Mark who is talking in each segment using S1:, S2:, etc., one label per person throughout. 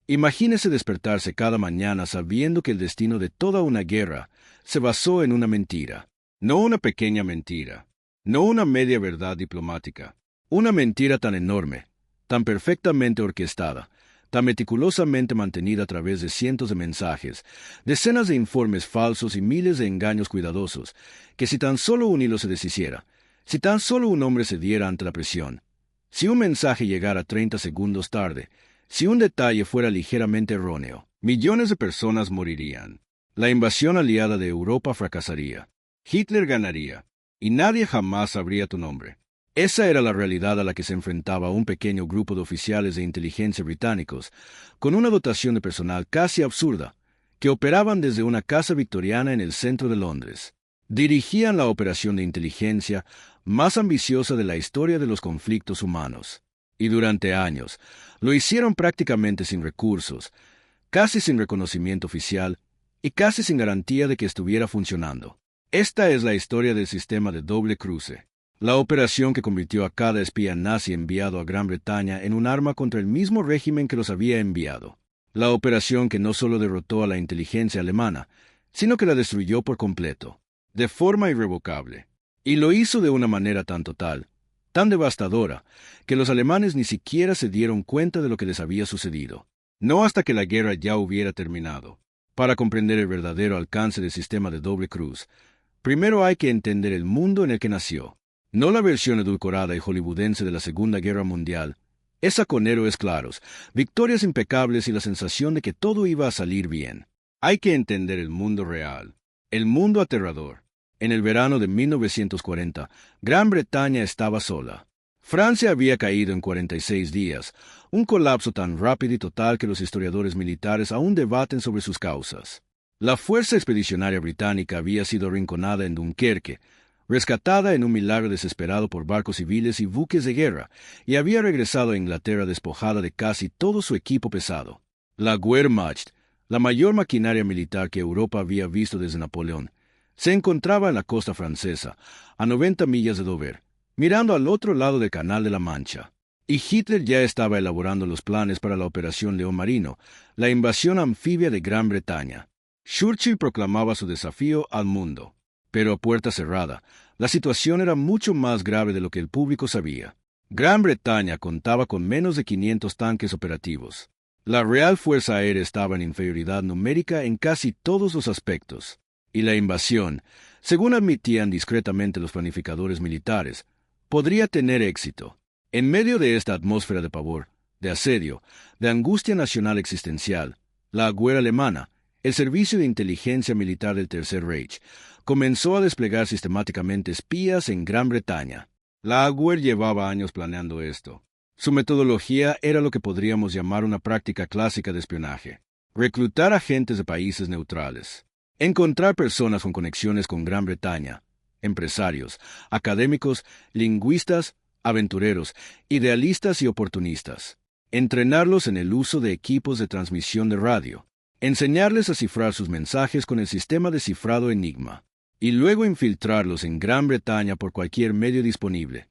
S1: Imagínese despertarse cada mañana sabiendo que el destino de toda una guerra se basó en una mentira. No una pequeña mentira, no una media verdad diplomática. Una mentira tan enorme, tan perfectamente orquestada, tan meticulosamente mantenida a través de cientos de mensajes, decenas de informes falsos y miles de engaños cuidadosos, que si tan solo un hilo se deshiciera, si tan solo un hombre cediera ante la presión, si un mensaje llegara 30 segundos tarde, si un detalle fuera ligeramente erróneo, millones de personas morirían. La invasión aliada de Europa fracasaría. Hitler ganaría, y nadie jamás sabría tu nombre. Esa era la realidad a la que se enfrentaba un pequeño grupo de oficiales de inteligencia británicos, con una dotación de personal casi absurda, que operaban desde una casa victoriana en el centro de Londres. Dirigían la operación de inteligencia más ambiciosa de la historia de los conflictos humanos. Y durante años, lo hicieron prácticamente sin recursos, casi sin reconocimiento oficial y casi sin garantía de que estuviera funcionando. Esta es la historia del sistema de doble cruce, la operación que convirtió a cada espía nazi enviado a Gran Bretaña en un arma contra el mismo régimen que los había enviado. La operación que no solo derrotó a la inteligencia alemana, sino que la destruyó por completo, de forma irrevocable. Y lo hizo de una manera tan total, tan devastadora, que los alemanes ni siquiera se dieron cuenta de lo que les había sucedido. No hasta que la guerra ya hubiera terminado. Para comprender el verdadero alcance del sistema de doble cruz, primero hay que entender el mundo en el que nació. No la versión edulcorada y hollywoodense de la Segunda Guerra Mundial. Esa con héroes claros, victorias impecables y la sensación de que todo iba a salir bien. Hay que entender el mundo real, el mundo aterrador. En el verano de 1940, Gran Bretaña estaba sola. Francia había caído en 46 días, un colapso tan rápido y total que los historiadores militares aún debaten sobre sus causas. La fuerza expedicionaria británica había sido arrinconada en Dunkerque, rescatada en un milagro desesperado por barcos civiles y buques de guerra, y había regresado a Inglaterra despojada de casi todo su equipo pesado. La Wehrmacht, la mayor maquinaria militar que Europa había visto desde Napoleón, se encontraba en la costa francesa, a 90 millas de Dover, mirando al otro lado del Canal de la Mancha. Y Hitler ya estaba elaborando los planes para la Operación León Marino, la invasión anfibia de Gran Bretaña. Churchill proclamaba su desafío al mundo. Pero a puerta cerrada, la situación era mucho más grave de lo que el público sabía. Gran Bretaña contaba con menos de 500 tanques operativos. La Real Fuerza Aérea estaba en inferioridad numérica en casi todos los aspectos. Y la invasión, según admitían discretamente los planificadores militares, podría tener éxito. En medio de esta atmósfera de pavor, de asedio, de angustia nacional existencial, la Abwehr alemana, el servicio de inteligencia militar del Tercer Reich, comenzó a desplegar sistemáticamente espías en Gran Bretaña. La Abwehr llevaba años planeando esto. Su metodología era lo que podríamos llamar una práctica clásica de espionaje. Reclutar agentes de países neutrales. Encontrar personas con conexiones con Gran Bretaña, empresarios, académicos, lingüistas, aventureros, idealistas y oportunistas. Entrenarlos en el uso de equipos de transmisión de radio. Enseñarles a cifrar sus mensajes con el sistema de cifrado Enigma. Y luego infiltrarlos en Gran Bretaña por cualquier medio disponible.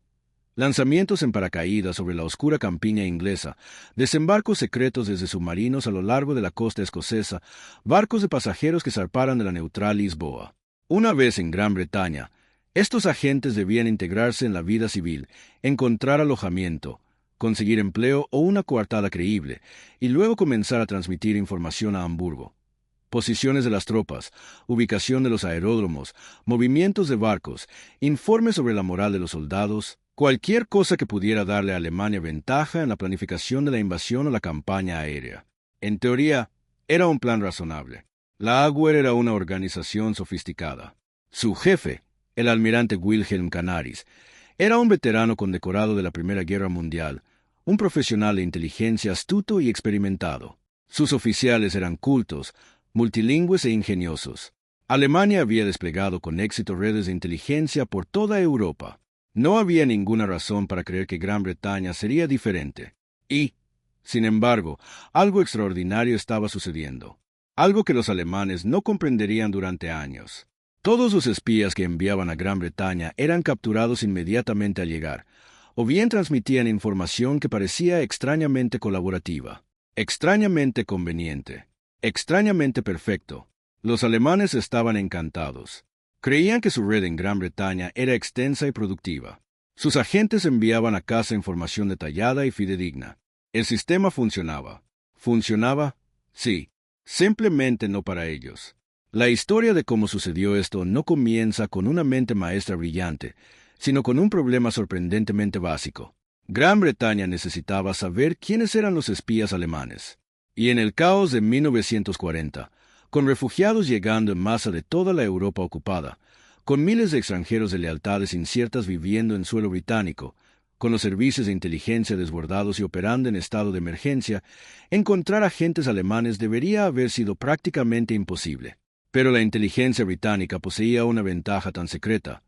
S1: Lanzamientos en paracaídas sobre la oscura campiña inglesa, desembarcos secretos desde submarinos a lo largo de la costa escocesa, barcos de pasajeros que zarparan de la neutral Lisboa. Una vez en Gran Bretaña, estos agentes debían integrarse en la vida civil, encontrar alojamiento, conseguir empleo o una coartada creíble, y luego comenzar a transmitir información a Hamburgo. Posiciones de las tropas, ubicación de los aeródromos, movimientos de barcos, informes sobre la moral de los soldados, cualquier cosa que pudiera darle a Alemania ventaja en la planificación de la invasión o la campaña aérea. En teoría, era un plan razonable. La Abwehr era una organización sofisticada. Su jefe, el almirante Wilhelm Canaris, era un veterano condecorado de la Primera Guerra Mundial, un profesional de inteligencia astuto y experimentado. Sus oficiales eran cultos, multilingües e ingeniosos. Alemania había desplegado con éxito redes de inteligencia por toda Europa. No había ninguna razón para creer que Gran Bretaña sería diferente. Y, sin embargo, algo extraordinario estaba sucediendo. Algo que los alemanes no comprenderían durante años. Todos los espías que enviaban a Gran Bretaña eran capturados inmediatamente al llegar, o bien transmitían información que parecía extrañamente colaborativa. extrañamente conveniente, extrañamente perfecto. Los alemanes estaban encantados. Creían que su red en Gran Bretaña era extensa y productiva. Sus agentes enviaban a casa información detallada y fidedigna. El sistema funcionaba. ¿Funcionaba? Sí. Simplemente no para ellos. La historia de cómo sucedió esto no comienza con una mente maestra brillante, sino con un problema sorprendentemente básico. Gran Bretaña necesitaba saber quiénes eran los espías alemanes. Y en el caos de 1940, con refugiados llegando en masa de toda la Europa ocupada, con miles de extranjeros de lealtades inciertas viviendo en suelo británico, con los servicios de inteligencia desbordados y operando en estado de emergencia, encontrar agentes alemanes debería haber sido prácticamente imposible. Pero la inteligencia británica poseía una ventaja tan secreta,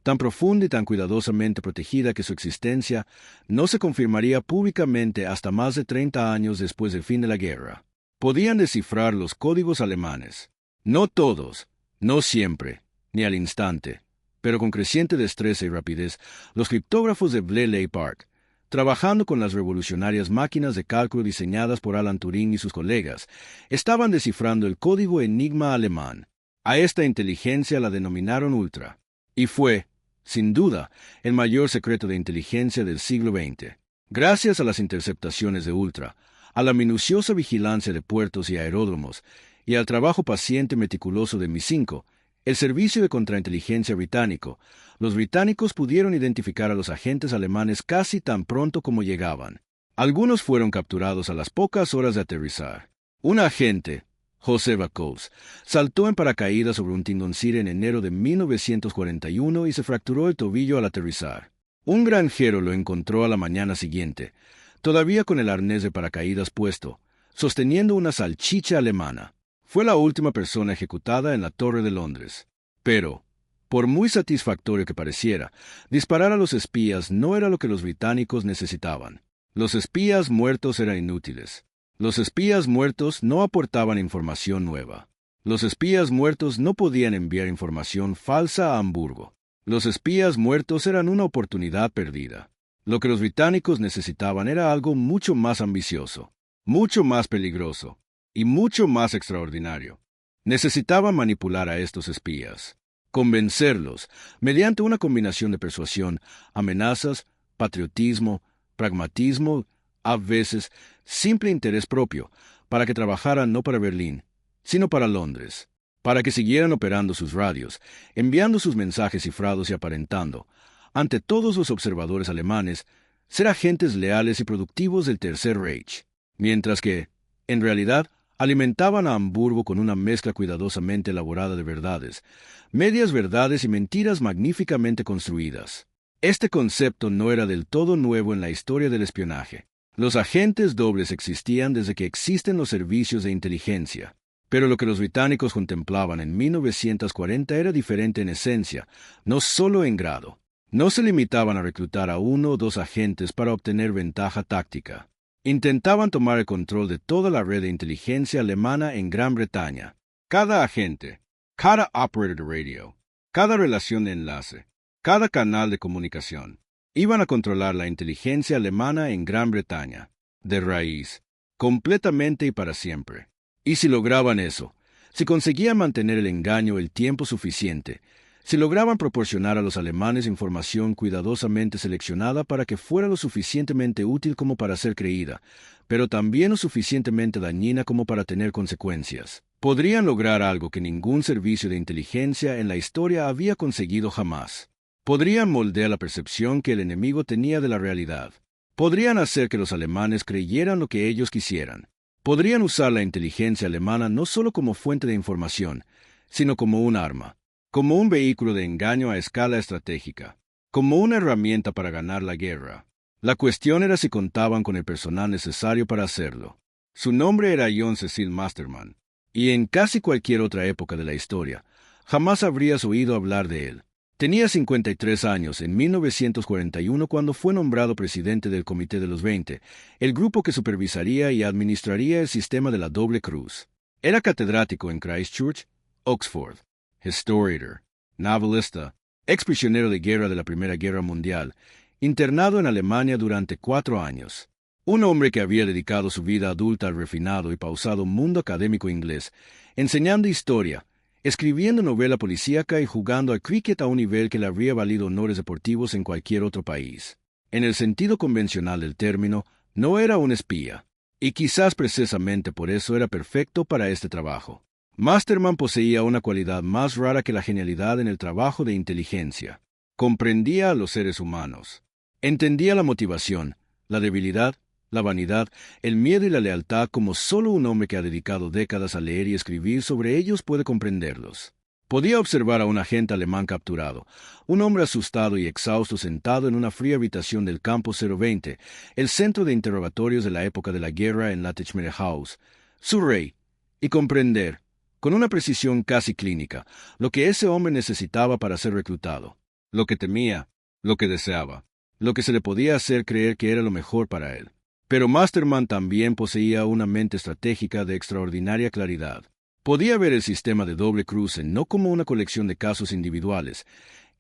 S1: tan profunda y tan cuidadosamente protegida que su existencia no se confirmaría públicamente hasta más de 30 años después del fin de la guerra. Podían descifrar los códigos alemanes. No todos, no siempre, ni al instante, pero con creciente destreza y rapidez, los criptógrafos de Bletchley Park, trabajando con las revolucionarias máquinas de cálculo diseñadas por Alan Turing y sus colegas, estaban descifrando el código enigma alemán. A esta inteligencia la denominaron Ultra, y fue, sin duda, el mayor secreto de inteligencia del siglo XX. Gracias a las interceptaciones de Ultra, a la minuciosa vigilancia de puertos y aeródromos, y al trabajo paciente y meticuloso de MI5, el servicio de contrainteligencia británico, los británicos pudieron identificar a los agentes alemanes casi tan pronto como llegaban. Algunos fueron capturados a las pocas horas de aterrizar. Un agente, José Bacos, saltó en paracaídas sobre un Tyndall en enero de 1941 y se fracturó el tobillo al aterrizar. Un granjero lo encontró a la mañana siguiente, todavía con el arnés de paracaídas puesto, sosteniendo una salchicha alemana. Fue la última persona ejecutada en la Torre de Londres. Pero, por muy satisfactorio que pareciera, disparar a los espías no era lo que los británicos necesitaban. Los espías muertos eran inútiles. Los espías muertos no aportaban información nueva. Los espías muertos no podían enviar información falsa a Hamburgo. Los espías muertos eran una oportunidad perdida. Lo que los británicos necesitaban era algo mucho más ambicioso, mucho más peligroso y mucho más extraordinario. Necesitaban manipular a estos espías, convencerlos mediante una combinación de persuasión, amenazas, patriotismo, pragmatismo, a veces simple interés propio, para que trabajaran no para Berlín, sino para Londres, para que siguieran operando sus radios, enviando sus mensajes cifrados y aparentando, ante todos los observadores alemanes, ser agentes leales y productivos del Tercer Reich, mientras que, en realidad, alimentaban a Hamburgo con una mezcla cuidadosamente elaborada de verdades, medias verdades y mentiras magníficamente construidas. Este concepto no era del todo nuevo en la historia del espionaje. Los agentes dobles existían desde que existen los servicios de inteligencia, pero lo que los británicos contemplaban en 1940 era diferente en esencia, no solo en grado. No se limitaban a reclutar a 1 o 2 agentes para obtener ventaja táctica. Intentaban tomar el control de toda la red de inteligencia alemana en Gran Bretaña. Cada agente, cada operator de radio, cada relación de enlace, cada canal de comunicación, iban a controlar la inteligencia alemana en Gran Bretaña, de raíz, completamente y para siempre. Y si lograban eso, si conseguían mantener el engaño el tiempo suficiente, si lograban proporcionar a los alemanes información cuidadosamente seleccionada para que fuera lo suficientemente útil como para ser creída, pero también lo suficientemente dañina como para tener consecuencias, podrían lograr algo que ningún servicio de inteligencia en la historia había conseguido jamás. Podrían moldear la percepción que el enemigo tenía de la realidad. Podrían hacer que los alemanes creyeran lo que ellos quisieran. Podrían usar la inteligencia alemana no solo como fuente de información, sino como un arma, como un vehículo de engaño a escala estratégica, como una herramienta para ganar la guerra. La cuestión era si contaban con el personal necesario para hacerlo. Su nombre era John Cecil Masterman, y en casi cualquier otra época de la historia, jamás habrías oído hablar de él. Tenía 53 años en 1941 cuando fue nombrado presidente del Comité de los 20, el grupo que supervisaría y administraría el sistema de la doble cruz. Era catedrático en Christchurch, Oxford, historiator, novelista, exprisionero de guerra de la Primera Guerra Mundial, internado en Alemania durante 4 años. Un hombre que había dedicado su vida adulta al refinado y pausado mundo académico inglés, enseñando historia, escribiendo novela policíaca y jugando al cricket a un nivel que le habría valido honores deportivos en cualquier otro país. En el sentido convencional del término, no era un espía, y quizás precisamente por eso era perfecto para este trabajo. Masterman poseía una cualidad más rara que la genialidad en el trabajo de inteligencia. Comprendía a los seres humanos. Entendía la motivación, la debilidad, la vanidad, el miedo y la lealtad como solo un hombre que ha dedicado décadas a leer y escribir sobre ellos puede comprenderlos. Podía observar a un agente alemán capturado, un hombre asustado y exhausto sentado en una fría habitación del campo 020, el centro de interrogatorios de la época de la guerra en Latechmere House, Surrey, y comprender, con una precisión casi clínica, lo que ese hombre necesitaba para ser reclutado, lo que temía, lo que deseaba, lo que se le podía hacer creer que era lo mejor para él. Pero Masterman también poseía una mente estratégica de extraordinaria claridad. Podía ver el sistema de doble cruce no como una colección de casos individuales.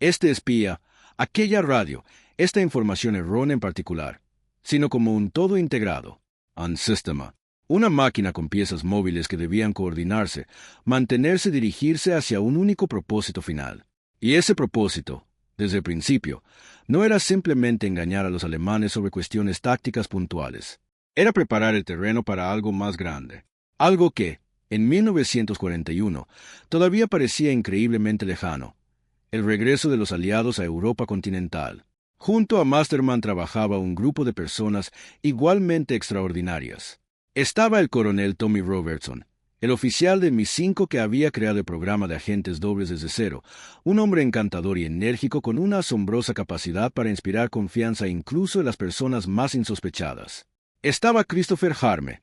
S1: Este espía, aquella radio, esta información errónea en particular, sino como un todo integrado, un sistema, una máquina con piezas móviles que debían coordinarse, mantenerse y dirigirse hacia un único propósito final. Y ese propósito, desde el principio, no era simplemente engañar a los alemanes sobre cuestiones tácticas puntuales. Era preparar el terreno para algo más grande. Algo que, en 1941, todavía parecía increíblemente lejano. El regreso de los aliados a Europa continental. Junto a Masterman trabajaba un grupo de personas igualmente extraordinarias. Estaba el coronel Tommy Robertson, el oficial de MI5 que había creado el programa de agentes dobles desde cero, un hombre encantador y enérgico con una asombrosa capacidad para inspirar confianza incluso en las personas más insospechadas. Estaba Christopher Harme,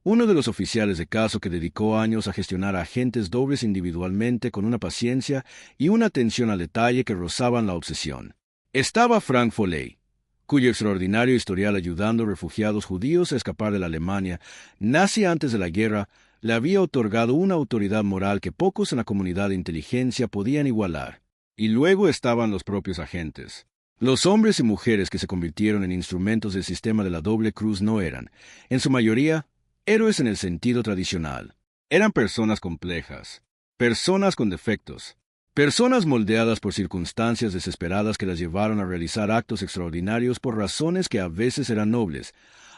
S1: uno de los oficiales de caso que dedicó años a gestionar agentes dobles individualmente con una paciencia y una atención al detalle que rozaban la obsesión. Estaba Frank Foley, cuyo extraordinario historial ayudando a refugiados judíos a escapar de la Alemania nazi antes de la guerra le había otorgado una autoridad moral que pocos en la comunidad de inteligencia podían igualar. Y luego estaban los propios agentes. Los hombres y mujeres que se convirtieron en instrumentos del sistema de la doble cruz no eran, en su mayoría, héroes en el sentido tradicional. Eran personas complejas, personas con defectos, personas moldeadas por circunstancias desesperadas que las llevaron a realizar actos extraordinarios por razones que a veces eran nobles,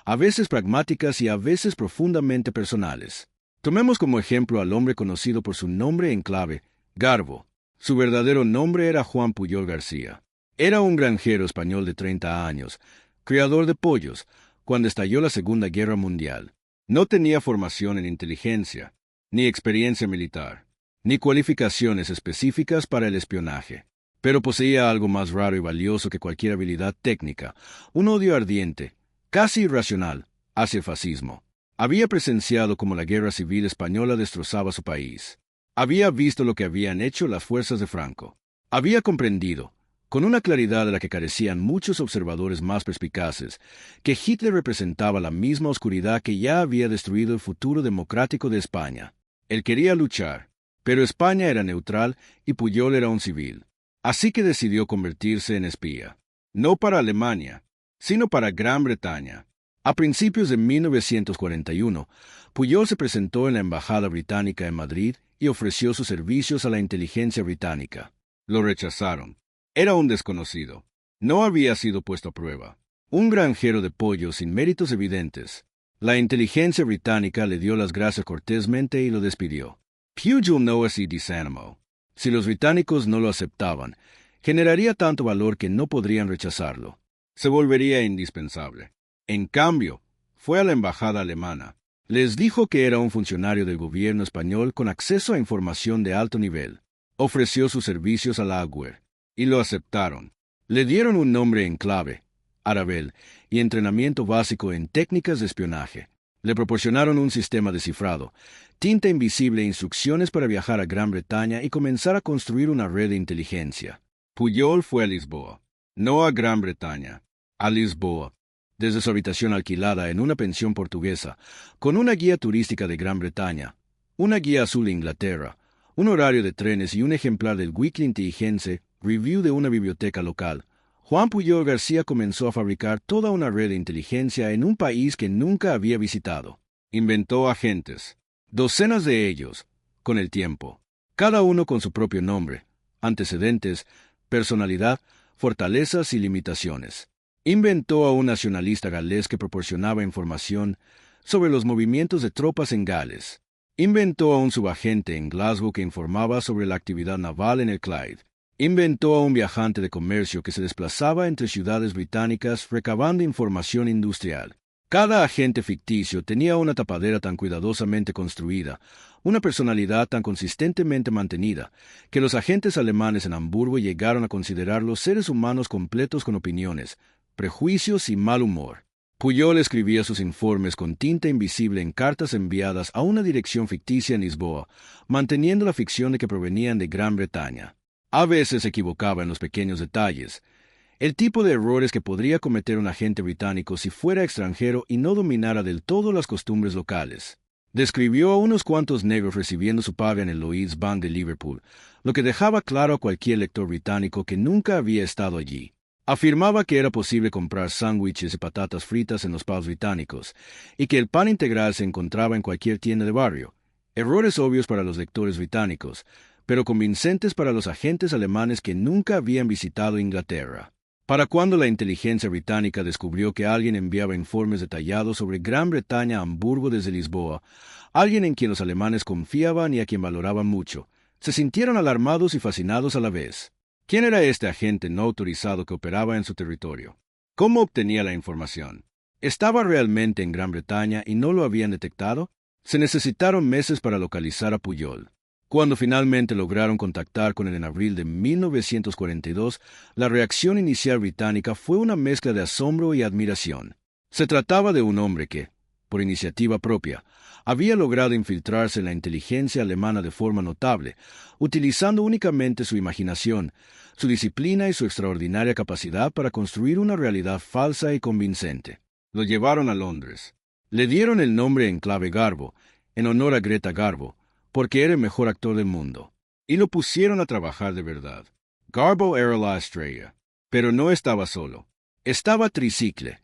S1: a veces pragmáticas y a veces profundamente personales. Tomemos como ejemplo al hombre conocido por su nombre en clave, Garbo. Su verdadero nombre era Juan Puyol García. Era un granjero español de 30 años, criador de pollos, cuando estalló la Segunda Guerra Mundial. No tenía formación en inteligencia, ni experiencia militar, ni cualificaciones específicas para el espionaje. Pero poseía algo más raro y valioso que cualquier habilidad técnica, un odio ardiente, casi irracional, hacia el fascismo. Había presenciado cómo la guerra civil española destrozaba su país. Había visto lo que habían hecho las fuerzas de Franco. Había comprendido, con una claridad de la que carecían muchos observadores más perspicaces, que Hitler representaba la misma oscuridad que ya había destruido el futuro democrático de España. Él quería luchar, pero España era neutral y Puyol era un civil. Así que decidió convertirse en espía. No para Alemania, sino para Gran Bretaña. A principios de 1941, Puyol se presentó en la Embajada Británica en Madrid y ofreció sus servicios a la inteligencia británica. Lo rechazaron. Era un desconocido. No había sido puesto a prueba. Un granjero de pollos sin méritos evidentes. La inteligencia británica le dio las gracias cortésmente y lo despidió. Puyol no se desanimó. Si los británicos no lo aceptaban, generaría tanto valor que no podrían rechazarlo. Se volvería indispensable. En cambio, fue a la embajada alemana. Les dijo que era un funcionario del gobierno español con acceso a información de alto nivel. Ofreció sus servicios a la Auer, y lo aceptaron. Le dieron un nombre en clave, Arabel, y entrenamiento básico en técnicas de espionaje. Le proporcionaron un sistema de cifrado, tinta invisible e instrucciones para viajar a Gran Bretaña y comenzar a construir una red de inteligencia. Puyol fue a Lisboa, no a Gran Bretaña, a Lisboa, desde su habitación alquilada en una pensión portuguesa, con una guía turística de Gran Bretaña, una guía azul de Inglaterra, un horario de trenes y un ejemplar del Weekly Intelligence Review de una biblioteca local. Juan Puyol García comenzó a fabricar toda una red de inteligencia en un país que nunca había visitado. Inventó agentes, docenas de ellos, con el tiempo, cada uno con su propio nombre, antecedentes, personalidad, fortalezas y limitaciones. Inventó a un nacionalista galés que proporcionaba información sobre los movimientos de tropas en Gales. Inventó a un subagente en Glasgow que informaba sobre la actividad naval en el Clyde. Inventó a un viajante de comercio que se desplazaba entre ciudades británicas recabando información industrial. Cada agente ficticio tenía una tapadera tan cuidadosamente construida, una personalidad tan consistentemente mantenida, que los agentes alemanes en Hamburgo llegaron a considerarlos seres humanos completos con opiniones, prejuicios y mal humor. Puyol escribía sus informes con tinta invisible en cartas enviadas a una dirección ficticia en Lisboa, manteniendo la ficción de que provenían de Gran Bretaña. A veces se equivocaba en los pequeños detalles, el tipo de errores que podría cometer un agente británico si fuera extranjero y no dominara del todo las costumbres locales. Describió a unos cuantos negros recibiendo su paga en el Lloyd's Bank de Liverpool, lo que dejaba claro a cualquier lector británico que nunca había estado allí. Afirmaba que era posible comprar sándwiches y patatas fritas en los pubs británicos, y que el pan integral se encontraba en cualquier tienda de barrio. Errores obvios para los lectores británicos, pero convincentes para los agentes alemanes que nunca habían visitado Inglaterra. Para cuando la inteligencia británica descubrió que alguien enviaba informes detallados sobre Gran Bretaña a Hamburgo desde Lisboa, alguien en quien los alemanes confiaban y a quien valoraban mucho, se sintieron alarmados y fascinados a la vez. ¿Quién era este agente no autorizado que operaba en su territorio? ¿Cómo obtenía la información? ¿Estaba realmente en Gran Bretaña y no lo habían detectado? Se necesitaron meses para localizar a Puyol. Cuando finalmente lograron contactar con él en abril de 1942, la reacción inicial británica fue una mezcla de asombro y admiración. Se trataba de un hombre que, por iniciativa propia, había logrado infiltrarse en la inteligencia alemana de forma notable, utilizando únicamente su imaginación, su disciplina y su extraordinaria capacidad para construir una realidad falsa y convincente. Lo llevaron a Londres. Le dieron el nombre en clave Garbo, en honor a Greta Garbo, porque era el mejor actor del mundo, y lo pusieron a trabajar de verdad. Garbo era la estrella, pero no estaba solo. Estaba Tricicle,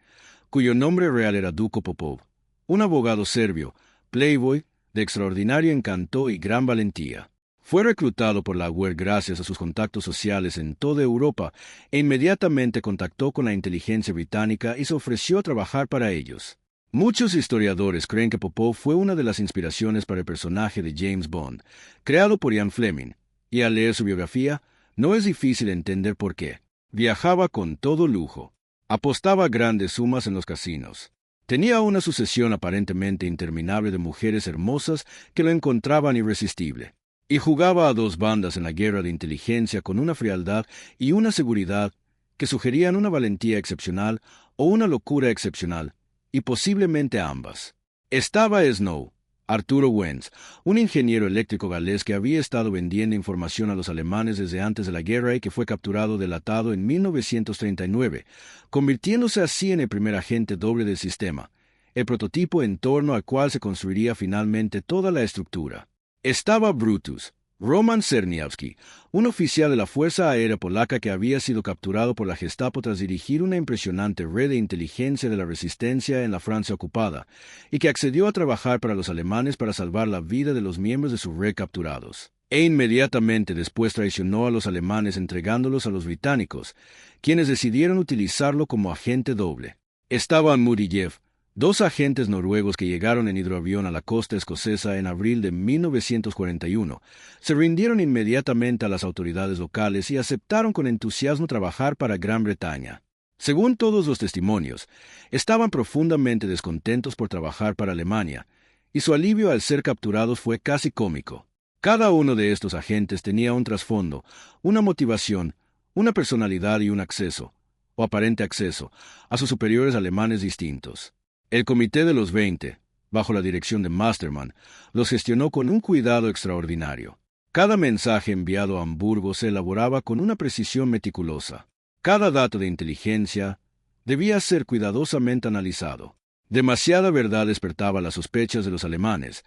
S1: cuyo nombre real era Duko Popov, un abogado serbio, playboy, de extraordinario encanto y gran valentía. Fue reclutado por la UER gracias a sus contactos sociales en toda Europa e inmediatamente contactó con la inteligencia británica y se ofreció a trabajar para ellos. Muchos historiadores creen que Popov fue una de las inspiraciones para el personaje de James Bond, creado por Ian Fleming, y al leer su biografía, no es difícil entender por qué. Viajaba con todo lujo. Apostaba grandes sumas en los casinos. Tenía una sucesión aparentemente interminable de mujeres hermosas que lo encontraban irresistible. Y jugaba a dos bandas en la guerra de inteligencia con una frialdad y una seguridad que sugerían una valentía excepcional o una locura excepcional, y posiblemente ambas. Estaba Snow, Arturo Wenz, un ingeniero eléctrico galés que había estado vendiendo información a los alemanes desde antes de la guerra y que fue capturado delatado en 1939, convirtiéndose así en el primer agente doble del sistema, el prototipo en torno al cual se construiría finalmente toda la estructura. Estaba Brutus, Roman Czerniawski, un oficial de la Fuerza Aérea Polaca que había sido capturado por la Gestapo tras dirigir una impresionante red de inteligencia de la resistencia en la Francia ocupada, y que accedió a trabajar para los alemanes para salvar la vida de los miembros de su red capturados. E inmediatamente después traicionó a los alemanes entregándolos a los británicos, quienes decidieron utilizarlo como agente doble. Estaban Muriyev, dos agentes noruegos que llegaron en hidroavión a la costa escocesa en abril de 1941, se rindieron inmediatamente a las autoridades locales y aceptaron con entusiasmo trabajar para Gran Bretaña. Según todos los testimonios, estaban profundamente descontentos por trabajar para Alemania, y su alivio al ser capturados fue casi cómico. Cada uno de estos agentes tenía un trasfondo, una motivación, una personalidad y un acceso, o aparente acceso, a sus superiores alemanes distintos. El Comité de los 20, bajo la dirección de Masterman, los gestionó con un cuidado extraordinario. Cada mensaje enviado a Hamburgo se elaboraba con una precisión meticulosa. Cada dato de inteligencia debía ser cuidadosamente analizado. Demasiada verdad despertaba las sospechas de los alemanes.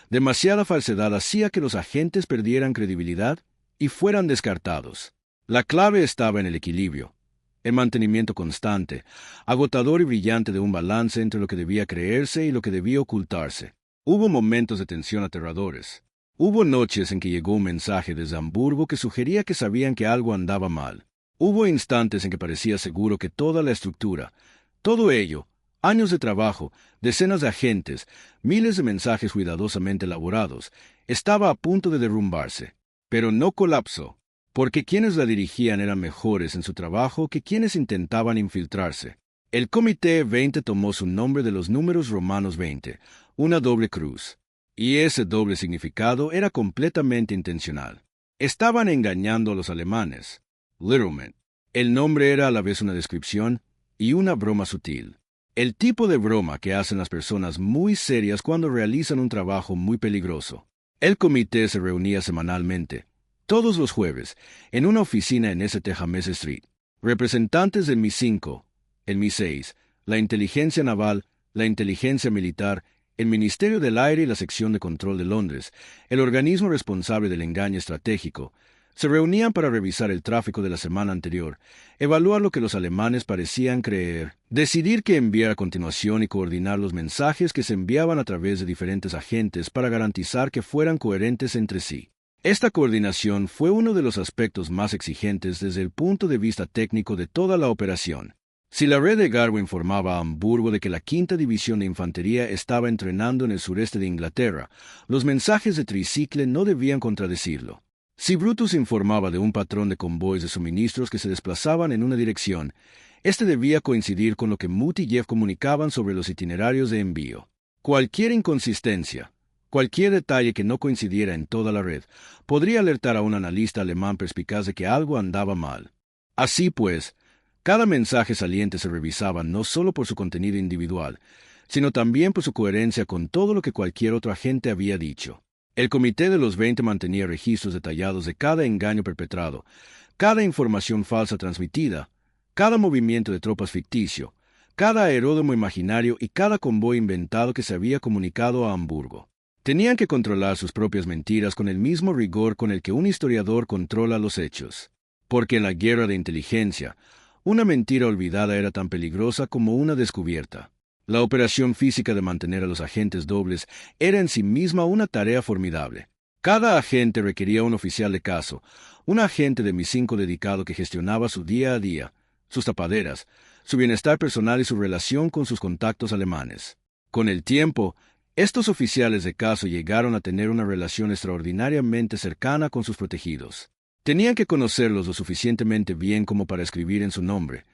S1: Demasiada falsedad hacía que los agentes perdieran credibilidad y fueran descartados. La clave estaba en el equilibrio, el mantenimiento constante, agotador y brillante de un balance entre lo que debía creerse y lo que debía ocultarse. Hubo momentos de tensión aterradores. Hubo noches en que llegó un mensaje desde Hamburgo que sugería que sabían que algo andaba mal. Hubo instantes en que parecía seguro que toda la estructura, todo ello, años de trabajo, decenas de agentes, miles de mensajes cuidadosamente elaborados, estaba a punto de derrumbarse. Pero no colapsó, porque quienes la dirigían eran mejores en su trabajo que quienes intentaban infiltrarse. El Comité 20 tomó su nombre de los números romanos 20, una doble cruz. Y ese doble significado era completamente intencional. Estaban engañando a los alemanes. Literalmente. El nombre era a la vez una descripción y una broma sutil. El tipo de broma que hacen las personas muy serias cuando realizan un trabajo muy peligroso. El comité se reunía semanalmente, todos los jueves, en una oficina en St. James Street. Representantes del MI5, el MI6, la inteligencia naval, la inteligencia militar, el Ministerio del Aire y la sección de control de Londres, el organismo responsable del engaño estratégico, se reunían para revisar el tráfico de la semana anterior, evaluar lo que los alemanes parecían creer, decidir qué enviar a continuación y coordinar los mensajes que se enviaban a través de diferentes agentes para garantizar que fueran coherentes entre sí. Esta coordinación fue uno de los aspectos más exigentes desde el punto de vista técnico de toda la operación. Si la red de Garbo informaba a Hamburgo de que la quinta división de infantería estaba entrenando en el sureste de Inglaterra, los mensajes de tricicle no debían contradecirlo. Si Brutus informaba de un patrón de convoys de suministros que se desplazaban en una dirección, este debía coincidir con lo que Muth y Jeff comunicaban sobre los itinerarios de envío. Cualquier inconsistencia, cualquier detalle que no coincidiera en toda la red, podría alertar a un analista alemán perspicaz de que algo andaba mal. Así pues, cada mensaje saliente se revisaba no solo por su contenido individual, sino también por su coherencia con todo lo que cualquier otro agente había dicho. El Comité de los 20 mantenía registros detallados de cada engaño perpetrado, cada información falsa transmitida, cada movimiento de tropas ficticio, cada aeródromo imaginario y cada convoy inventado que se había comunicado a Hamburgo. Tenían que controlar sus propias mentiras con el mismo rigor con el que un historiador controla los hechos. Porque en la guerra de inteligencia, una mentira olvidada era tan peligrosa como una descubierta. La operación física de mantener a los agentes dobles era en sí misma una tarea formidable. Cada agente requería un oficial de caso, un agente de MI5 dedicado que gestionaba su día a día, sus tapaderas, su bienestar personal y su relación con sus contactos alemanes. Con el tiempo, estos oficiales de caso llegaron a tener una relación extraordinariamente cercana con sus protegidos. Tenían que conocerlos lo suficientemente bien como para escribir en su nombre,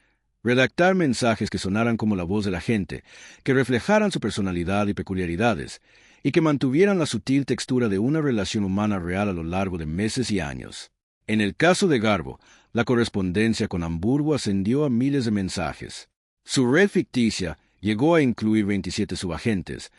S1: redactar mensajes que sonaran como la voz de la gente, que reflejaran su personalidad y peculiaridades, y que mantuvieran la sutil textura de una relación humana real a lo largo de meses y años. En el caso de Garbo, la correspondencia con Hamburgo ascendió a miles de mensajes. Su red ficticia llegó a incluir 27 subagentes,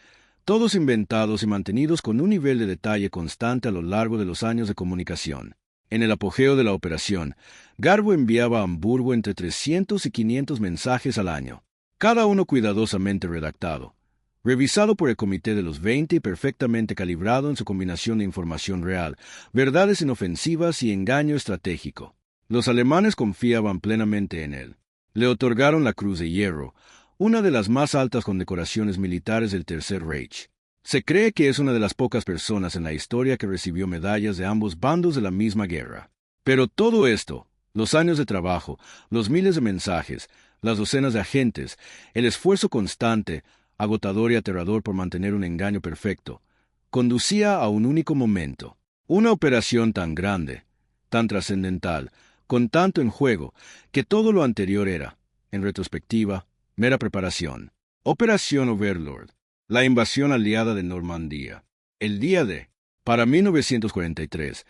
S1: todos inventados y mantenidos con un nivel de detalle constante a lo largo de los años de comunicación. En el apogeo de la operación, Garbo enviaba a Hamburgo entre 300 y 500 mensajes al año, cada uno cuidadosamente redactado, revisado por el Comité de los 20 y perfectamente calibrado en su combinación de información real, verdades inofensivas y engaño estratégico. Los alemanes confiaban plenamente en él. Le otorgaron la Cruz de Hierro, una de las más altas condecoraciones militares del Tercer Reich. Se cree que es una de las pocas personas en la historia que recibió medallas de ambos bandos de la misma guerra. Pero todo esto, los años de trabajo, los miles de mensajes, las docenas de agentes, el esfuerzo constante, agotador y aterrador por mantener un engaño perfecto, conducía a un único momento. Una operación tan grande, tan trascendental, con tanto en juego, que todo lo anterior era, en retrospectiva, mera preparación. Operación Overlord. La invasión aliada de Normandía. El día de, para 1943,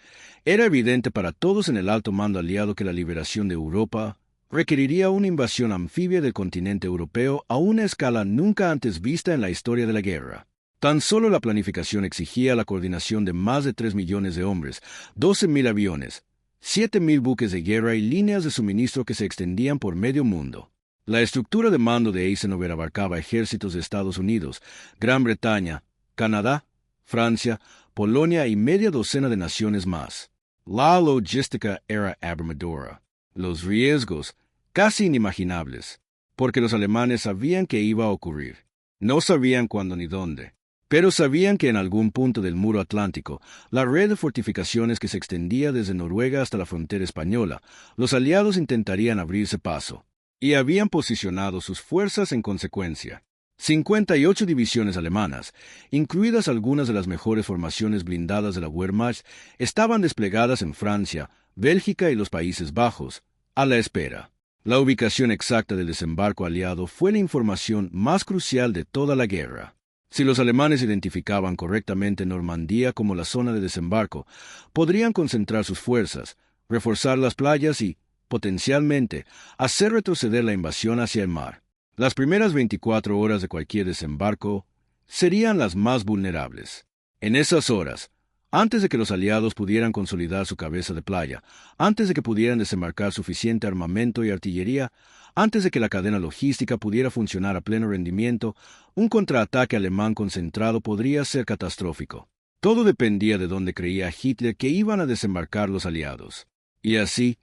S1: era evidente para todos en el alto mando aliado que la liberación de Europa requeriría una invasión anfibia del continente europeo a una escala nunca antes vista en la historia de la guerra. Tan solo la planificación exigía la coordinación de más de 3 millones de hombres, 12.000 aviones, 7.000 buques de guerra y líneas de suministro que se extendían por medio mundo. La estructura de mando de Eisenhower abarcaba ejércitos de Estados Unidos, Gran Bretaña, Canadá, Francia, Polonia y media docena de naciones más. La logística era abrumadora. Los riesgos, casi inimaginables, porque los alemanes sabían que iba a ocurrir. No sabían cuándo ni dónde, pero sabían que en algún punto del muro atlántico, la red de fortificaciones que se extendía desde Noruega hasta la frontera española, los aliados intentarían abrirse paso, y habían posicionado sus fuerzas en consecuencia. 58 divisiones alemanas, incluidas algunas de las mejores formaciones blindadas de la Wehrmacht, estaban desplegadas en Francia, Bélgica y los Países Bajos, a la espera. La ubicación exacta del desembarco aliado fue la información más crucial de toda la guerra. Si los alemanes identificaban correctamente Normandía como la zona de desembarco, podrían concentrar sus fuerzas, reforzar las playas y, potencialmente, hacer retroceder la invasión hacia el mar. Las primeras 24 horas de cualquier desembarco serían las más vulnerables. En esas horas, antes de que los aliados pudieran consolidar su cabeza de playa, antes de que pudieran desembarcar suficiente armamento y artillería, antes de que la cadena logística pudiera funcionar a pleno rendimiento, un contraataque alemán concentrado podría ser catastrófico. Todo dependía de dónde creía Hitler que iban a desembarcar los aliados. Y así,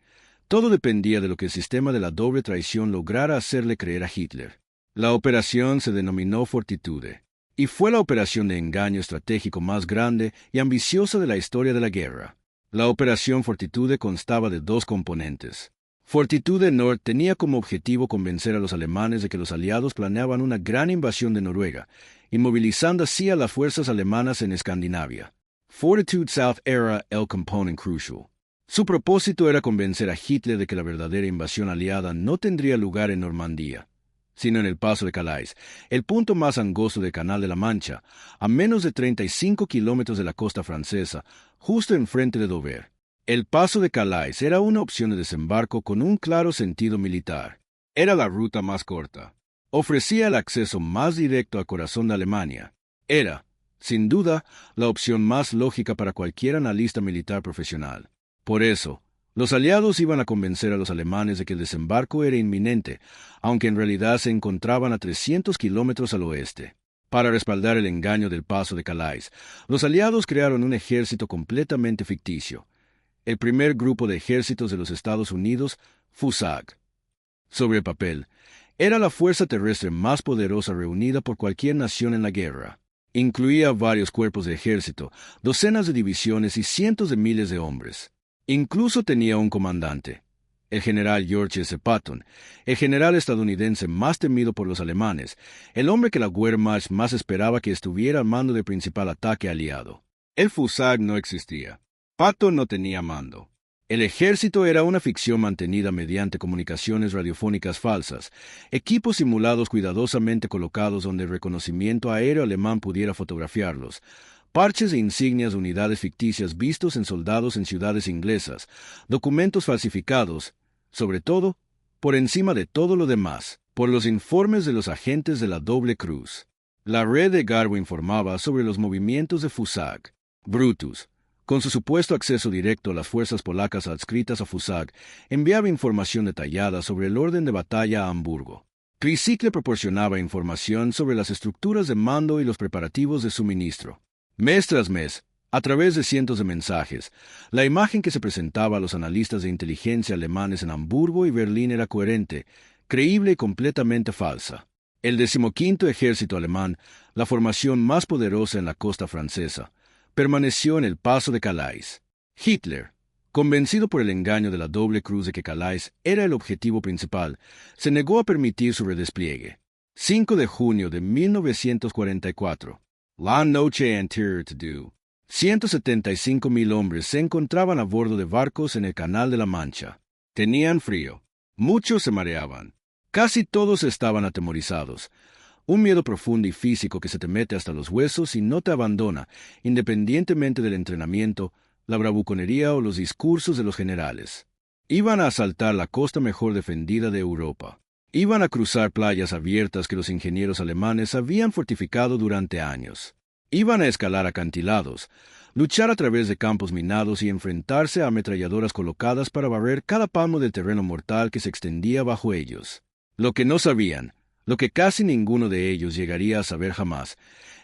S1: todo dependía de lo que el sistema de la doble traición lograra hacerle creer a Hitler. La operación se denominó Fortitude, y fue la operación de engaño estratégico más grande y ambiciosa de la historia de la guerra. La operación Fortitude constaba de dos componentes. Fortitude Nord tenía como objetivo convencer a los alemanes de que los aliados planeaban una gran invasión de Noruega, inmovilizando así a las fuerzas alemanas en Escandinavia. Fortitude South era el component crucial. Su propósito era convencer a Hitler de que la verdadera invasión aliada no tendría lugar en Normandía, sino en el Paso de Calais, el punto más angosto del Canal de la Mancha, a menos de 35 kilómetros de la costa francesa, justo enfrente de Dover. El Paso de Calais era una opción de desembarco con un claro sentido militar. Era la ruta más corta. Ofrecía el acceso más directo al corazón de Alemania. Era, sin duda, la opción más lógica para cualquier analista militar profesional. Por eso, los aliados iban a convencer a los alemanes de que el desembarco era inminente, aunque en realidad se encontraban a 300 kilómetros al oeste. Para respaldar el engaño del Paso de Calais, los aliados crearon un ejército completamente ficticio. El primer grupo de ejércitos de los Estados Unidos, FUSAG. Sobre el papel, era la fuerza terrestre más poderosa reunida por cualquier nación en la guerra. Incluía varios cuerpos de ejército, docenas de divisiones y cientos de miles de hombres. Incluso tenía un comandante, el general George S. Patton, el general estadounidense más temido por los alemanes, el hombre que la Wehrmacht más esperaba que estuviera al mando del principal ataque aliado. El FUSAG no existía. Patton no tenía mando. El ejército era una ficción mantenida mediante comunicaciones radiofónicas falsas, equipos simulados cuidadosamente colocados donde el reconocimiento aéreo alemán pudiera fotografiarlos, parches e insignias de unidades ficticias vistos en soldados en ciudades inglesas, documentos falsificados, sobre todo, por encima de todo lo demás, por los informes de los agentes de la Doble Cruz. La red de Garbo informaba sobre los movimientos de FUSAG. Brutus, con su supuesto acceso directo a las fuerzas polacas adscritas a FUSAG, enviaba información detallada sobre el orden de batalla a Hamburgo. Tricycle proporcionaba información sobre las estructuras de mando y los preparativos de suministro. Mes tras mes, a través de cientos de mensajes, la imagen que se presentaba a los analistas de inteligencia alemanes en Hamburgo y Berlín era coherente, creíble y completamente falsa. El 15º ejército alemán, la formación más poderosa en la costa francesa, permaneció en el Paso de Calais. Hitler, convencido por el engaño de la Doble Cruz de que Calais era el objetivo principal, se negó a permitir su redespliegue. 5 de junio de 1944. La noche anterior to do. 175,000 hombres se encontraban a bordo de barcos en el Canal de la Mancha. Tenían frío. Muchos se mareaban. Casi todos estaban atemorizados. Un miedo profundo y físico que se te mete hasta los huesos y no te abandona, independientemente del entrenamiento, la bravuconería o los discursos de los generales. Iban a asaltar la costa mejor defendida de Europa. Iban a cruzar playas abiertas que los ingenieros alemanes habían fortificado durante años. Iban a escalar acantilados, luchar a través de campos minados y enfrentarse a ametralladoras colocadas para barrer cada palmo del terreno mortal que se extendía bajo ellos. Lo que no sabían, lo que casi ninguno de ellos llegaría a saber jamás,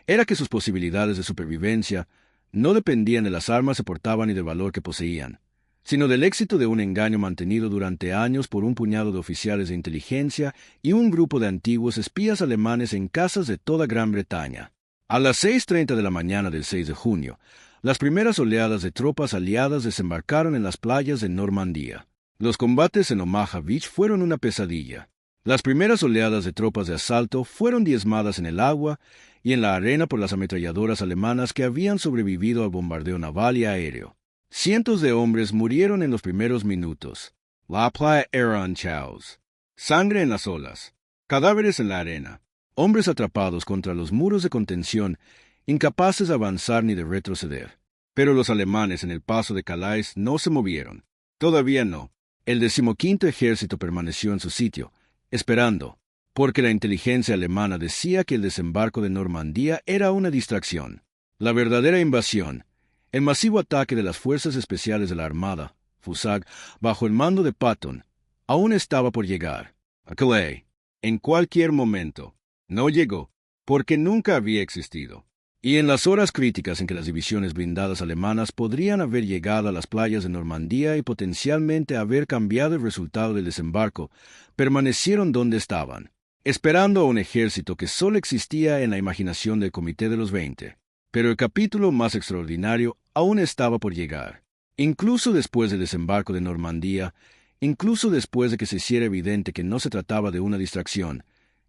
S1: era que sus posibilidades de supervivencia no dependían de las armas que portaban y del valor que poseían, sino del éxito de un engaño mantenido durante años por un puñado de oficiales de inteligencia y un grupo de antiguos espías alemanes en casas de toda Gran Bretaña. A las 6:30 de la mañana del 6 de junio, las primeras oleadas de tropas aliadas desembarcaron en las playas de Normandía. Los combates en Omaha Beach fueron una pesadilla. Las primeras oleadas de tropas de asalto fueron diezmadas en el agua y en la arena por las ametralladoras alemanas que habían sobrevivido al bombardeo naval y aéreo. Cientos de hombres murieron en los primeros minutos. La playa era un caos. Sangre en las olas. Cadáveres en la arena. Hombres atrapados contra los muros de contención, incapaces de avanzar ni de retroceder. Pero los alemanes en el paso de Calais no se movieron. Todavía no. El 15º ejército permaneció en su sitio, esperando, porque la inteligencia alemana decía que el desembarco de Normandía era una distracción. La verdadera invasión, el masivo ataque de las fuerzas especiales de la Armada, FUSAG, bajo el mando de Patton, aún estaba por llegar. A Calais, en cualquier momento. No llegó, porque nunca había existido. Y en las horas críticas en que las divisiones blindadas alemanas podrían haber llegado a las playas de Normandía y potencialmente haber cambiado el resultado del desembarco, permanecieron donde estaban, esperando a un ejército que solo existía en la imaginación del Comité de los 20. Pero el capítulo más extraordinario aún estaba por llegar. Incluso después del desembarco de Normandía, incluso después de que se hiciera evidente que no se trataba de una distracción,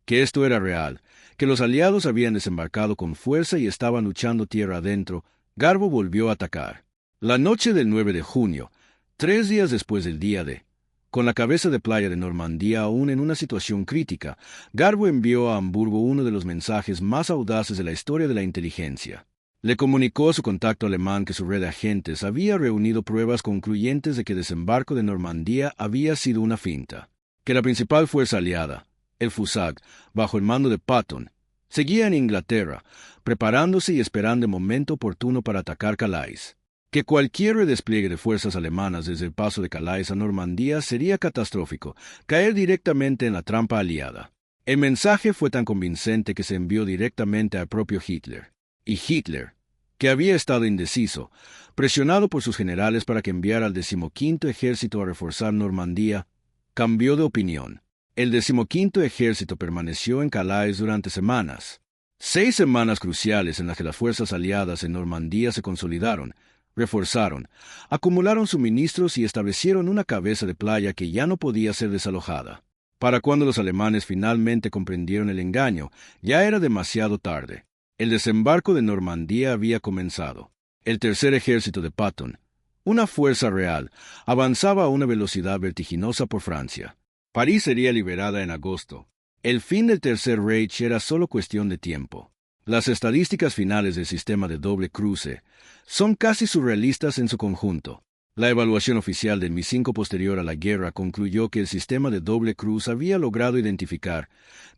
S1: que esto era real, que los aliados habían desembarcado con fuerza y estaban luchando tierra adentro, Garbo volvió a atacar. La noche del 9 de junio, 3 días después del día D, con la cabeza de playa de Normandía aún en una situación crítica, Garbo envió a Hamburgo uno de los mensajes más audaces de la historia de la inteligencia. Le comunicó a su contacto alemán que su red de agentes había reunido pruebas concluyentes de que el desembarco de Normandía había sido una finta, que la principal fuerza aliada, el FUSAG, bajo el mando de Patton, seguía en Inglaterra, preparándose y esperando el momento oportuno para atacar Calais. Que cualquier redespliegue de fuerzas alemanas desde el paso de Calais a Normandía sería catastrófico, caer directamente en la trampa aliada. El mensaje fue tan convincente que se envió directamente al propio Hitler. Y Hitler, que había estado indeciso, presionado por sus generales para que enviara al 15º ejército a reforzar Normandía, cambió de opinión. El 15º ejército permaneció en Calais durante semanas. 6 semanas cruciales en las que las fuerzas aliadas en Normandía se consolidaron, reforzaron, acumularon suministros y establecieron una cabeza de playa que ya no podía ser desalojada. Para cuando los alemanes finalmente comprendieron el engaño, ya era demasiado tarde. El desembarco de Normandía había comenzado. El tercer ejército de Patton, una fuerza real, avanzaba a una velocidad vertiginosa por Francia. París sería liberada en agosto. El fin del Tercer Reich era solo cuestión de tiempo. Las estadísticas finales del sistema de doble cruce son casi surrealistas en su conjunto. La evaluación oficial del Mi-5 posterior a la guerra concluyó que el sistema de doble cruz había logrado identificar,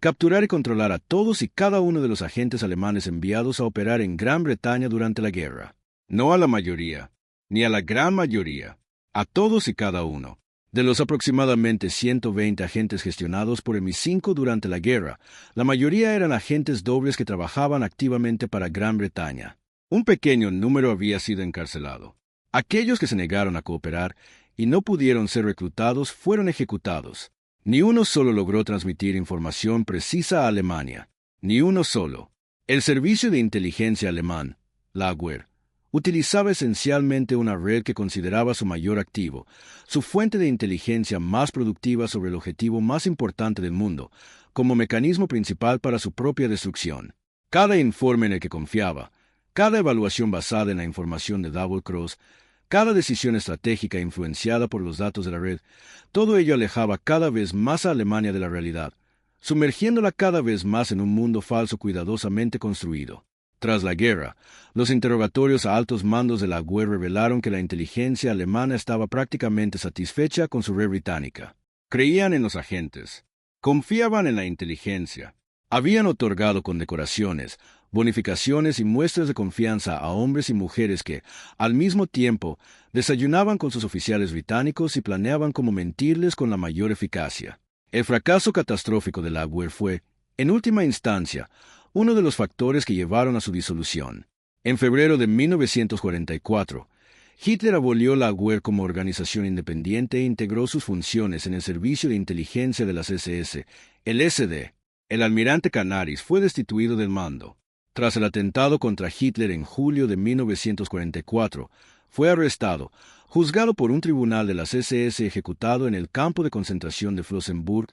S1: capturar y controlar a todos y cada uno de los agentes alemanes enviados a operar en Gran Bretaña durante la guerra. No a la mayoría, ni a la gran mayoría, a todos y cada uno. De los aproximadamente 120 agentes gestionados por el Mi-5 durante la guerra, la mayoría eran agentes dobles que trabajaban activamente para Gran Bretaña. Un pequeño número había sido encarcelado. Aquellos que se negaron a cooperar y no pudieron ser reclutados fueron ejecutados. Ni uno solo logró transmitir información precisa a Alemania. Ni uno solo. El servicio de inteligencia alemán, la Abwehr, utilizaba esencialmente una red que consideraba su mayor activo, su fuente de inteligencia más productiva sobre el objetivo más importante del mundo, como mecanismo principal para su propia destrucción. Cada informe en el que confiaba, cada evaluación basada en la información de Double Cross, cada decisión estratégica influenciada por los datos de la red, todo ello alejaba cada vez más a Alemania de la realidad, sumergiéndola cada vez más en un mundo falso cuidadosamente construido. Tras la guerra, los interrogatorios a altos mandos de la Abwehr revelaron que la inteligencia alemana estaba prácticamente satisfecha con su red británica. Creían en los agentes, confiaban en la inteligencia, habían otorgado condecoraciones, bonificaciones y muestras de confianza a hombres y mujeres que, al mismo tiempo, desayunaban con sus oficiales británicos y planeaban cómo mentirles con la mayor eficacia. El fracaso catastrófico de la Abwehr fue, en última instancia, uno de los factores que llevaron a su disolución. En febrero de 1944, Hitler abolió la GUER como organización independiente e integró sus funciones en el Servicio de Inteligencia de las SS, el SD. El almirante Canaris fue destituido del mando. Tras el atentado contra Hitler en julio de 1944, fue arrestado, juzgado por un tribunal de las SS ejecutado en el campo de concentración de Flossenbürg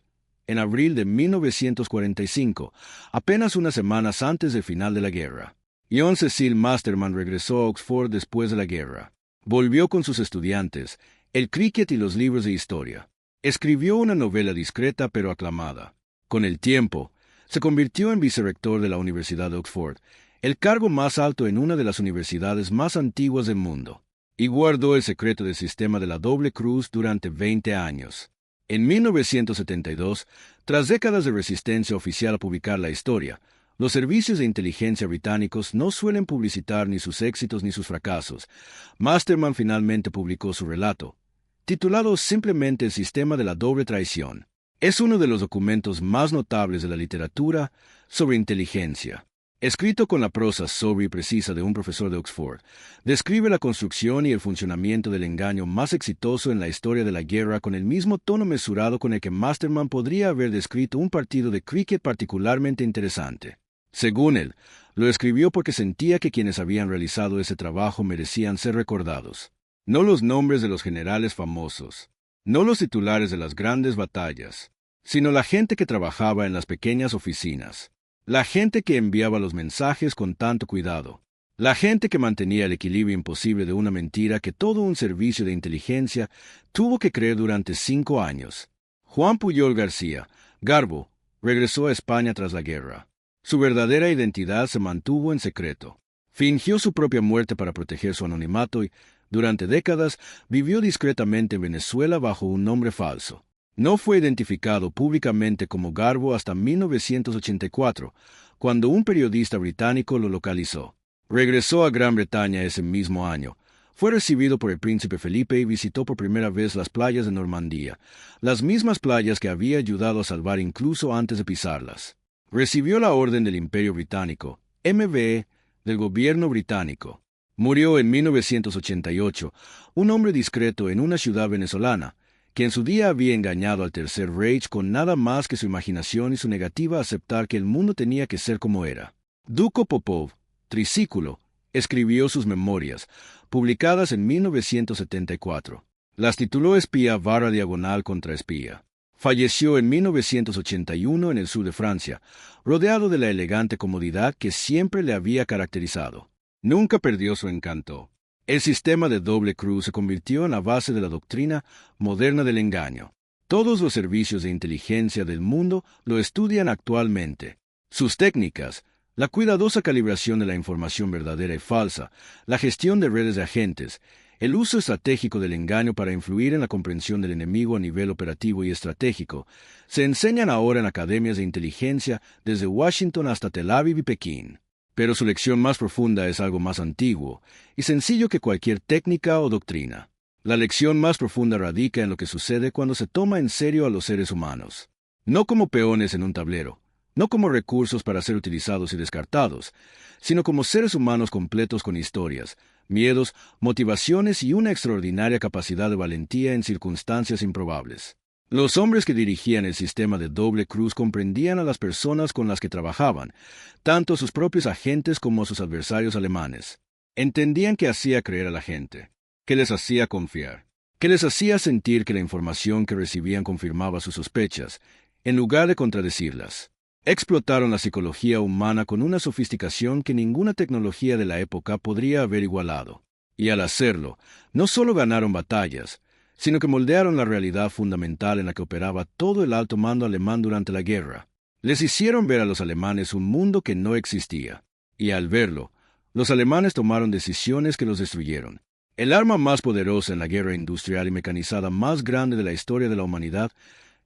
S1: en abril de 1945, apenas unas semanas antes del final de la guerra. John Cecil Masterman regresó a Oxford después de la guerra. Volvió con sus estudiantes, el cricket y los libros de historia. Escribió una novela discreta pero aclamada. Con el tiempo, se convirtió en vicerrector de la Universidad de Oxford, el cargo más alto en una de las universidades más antiguas del mundo, y guardó el secreto del sistema de la doble cruz durante 20 años. En 1972, tras décadas de resistencia oficial a publicar la historia, los servicios de inteligencia británicos no suelen publicitar ni sus éxitos ni sus fracasos. Masterman finalmente publicó su relato, titulado simplemente El sistema de la doble traición. Es uno de los documentos más notables de la literatura sobre inteligencia. Escrito con la prosa sobria y precisa de un profesor de Oxford, describe la construcción y el funcionamiento del engaño más exitoso en la historia de la guerra con el mismo tono mesurado con el que Masterman podría haber descrito un partido de cricket particularmente interesante. Según él, lo escribió porque sentía que quienes habían realizado ese trabajo merecían ser recordados. No los nombres de los generales famosos, no los titulares de las grandes batallas, sino la gente que trabajaba en las pequeñas oficinas, la gente que enviaba los mensajes con tanto cuidado, la gente que mantenía el equilibrio imposible de una mentira que todo un servicio de inteligencia tuvo que creer durante 5 años. Juan Puyol García, Garbo, regresó a España tras la guerra. Su verdadera identidad se mantuvo en secreto. Fingió su propia muerte para proteger su anonimato y, durante décadas, vivió discretamente en Venezuela bajo un nombre falso. No fue identificado públicamente como Garbo hasta 1984, cuando un periodista británico lo localizó. Regresó a Gran Bretaña ese mismo año. Fue recibido por el príncipe Felipe y visitó por primera vez las playas de Normandía, las mismas playas que había ayudado a salvar incluso antes de pisarlas. Recibió la Orden del Imperio Británico, MBE, del gobierno británico. Murió en 1988, un hombre discreto en una ciudad venezolana, que en su día había engañado al Tercer Reich con nada más que su imaginación y su negativa a aceptar que el mundo tenía que ser como era. Duko Popov, tricículo, escribió sus memorias, publicadas en 1974. Las tituló Espía /Diagonal contra espía. Falleció en 1981 en el sur de Francia, rodeado de la elegante comodidad que siempre le había caracterizado. Nunca perdió su encanto. El sistema de doble cruz se convirtió en la base de la doctrina moderna del engaño. Todos los servicios de inteligencia del mundo lo estudian actualmente. Sus técnicas, la cuidadosa calibración de la información verdadera y falsa, la gestión de redes de agentes, el uso estratégico del engaño para influir en la comprensión del enemigo a nivel operativo y estratégico, se enseñan ahora en academias de inteligencia desde Washington hasta Tel Aviv y Pekín. Pero su lección más profunda es algo más antiguo y sencillo que cualquier técnica o doctrina. La lección más profunda radica en lo que sucede cuando se toma en serio a los seres humanos. No como peones en un tablero, no como recursos para ser utilizados y descartados, sino como seres humanos completos con historias, miedos, motivaciones y una extraordinaria capacidad de valentía en circunstancias improbables. Los hombres que dirigían el sistema de doble cruz comprendían a las personas con las que trabajaban, tanto a sus propios agentes como a sus adversarios alemanes. Entendían que hacía creer a la gente, que les hacía confiar, que les hacía sentir que la información que recibían confirmaba sus sospechas, en lugar de contradecirlas. Explotaron la psicología humana con una sofisticación que ninguna tecnología de la época podría haber igualado. Y al hacerlo, no solo ganaron batallas, sino que moldearon la realidad fundamental en la que operaba todo el alto mando alemán durante la guerra. Les hicieron ver a los alemanes un mundo que no existía. Y al verlo, los alemanes tomaron decisiones que los destruyeron. El arma más poderosa en la guerra industrial y mecanizada más grande de la historia de la humanidad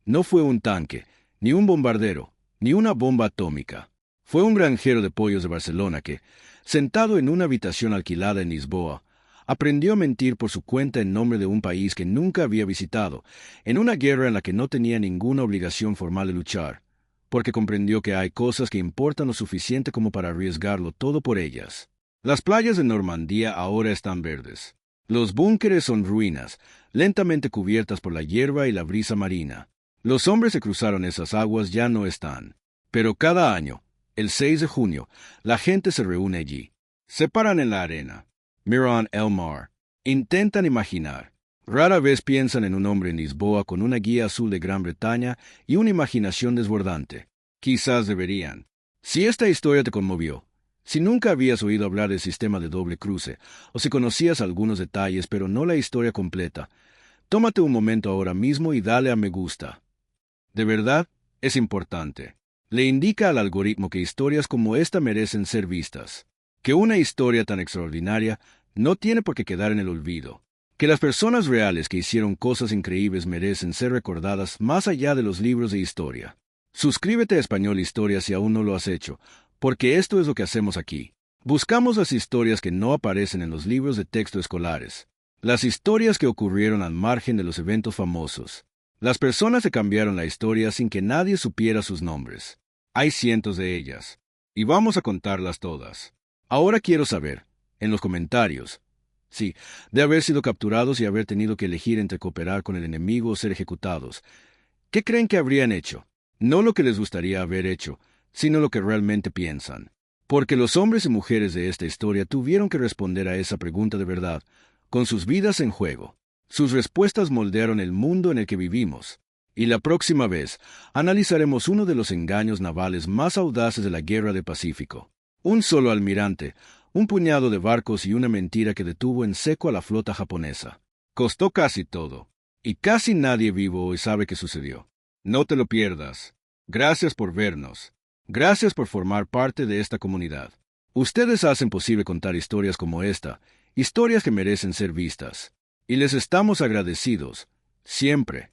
S1: no fue un tanque, ni un bombardero, ni una bomba atómica. Fue un granjero de pollos de Barcelona que, sentado en una habitación alquilada en Lisboa, aprendió a mentir por su cuenta en nombre de un país que nunca había visitado, en una guerra en la que no tenía ninguna obligación formal de luchar, porque comprendió que hay cosas que importan lo suficiente como para arriesgarlo todo por ellas. Las playas de Normandía ahora están verdes. Los búnkeres son ruinas, lentamente cubiertas por la hierba y la brisa marina. Los hombres que cruzaron esas aguas ya no están. Pero cada año, el 6 de junio, la gente se reúne allí. Se paran en la arena. Miran el mar. Intentan imaginar. Rara vez piensan en un hombre en Lisboa con una guía azul de Gran Bretaña y una imaginación desbordante. Quizás deberían. Si esta historia te conmovió, si nunca habías oído hablar del sistema de doble cruce, o si conocías algunos detalles pero no la historia completa, tómate un momento ahora mismo y dale a me gusta. De verdad, es importante. Le indica al algoritmo que historias como esta merecen ser vistas. Que una historia tan extraordinaria no tiene por qué quedar en el olvido. Que las personas reales que hicieron cosas increíbles merecen ser recordadas más allá de los libros de historia. Suscríbete a Español Historia si aún no lo has hecho, porque esto es lo que hacemos aquí. Buscamos las historias que no aparecen en los libros de texto escolares. Las historias que ocurrieron al margen de los eventos famosos. Las personas que cambiaron la historia sin que nadie supiera sus nombres. Hay cientos de ellas. Y vamos a contarlas todas. Ahora quiero saber, en los comentarios, sí, de haber sido capturados y haber tenido que elegir entre cooperar con el enemigo o ser ejecutados. ¿Qué creen que habrían hecho? No lo que les gustaría haber hecho, sino lo que realmente piensan. Porque los hombres y mujeres de esta historia tuvieron que responder a esa pregunta de verdad, con sus vidas en juego. Sus respuestas moldearon el mundo en el que vivimos. Y la próxima vez, analizaremos uno de los engaños navales más audaces de la Guerra del Pacífico. Un solo almirante, un puñado de barcos y una mentira que detuvo en seco a la flota japonesa. Costó casi todo. Y casi nadie vivo hoy sabe qué sucedió. No te lo pierdas. Gracias por vernos. Gracias por formar parte de esta comunidad. Ustedes hacen posible contar historias como esta, historias que merecen ser vistas. Y les estamos agradecidos, siempre.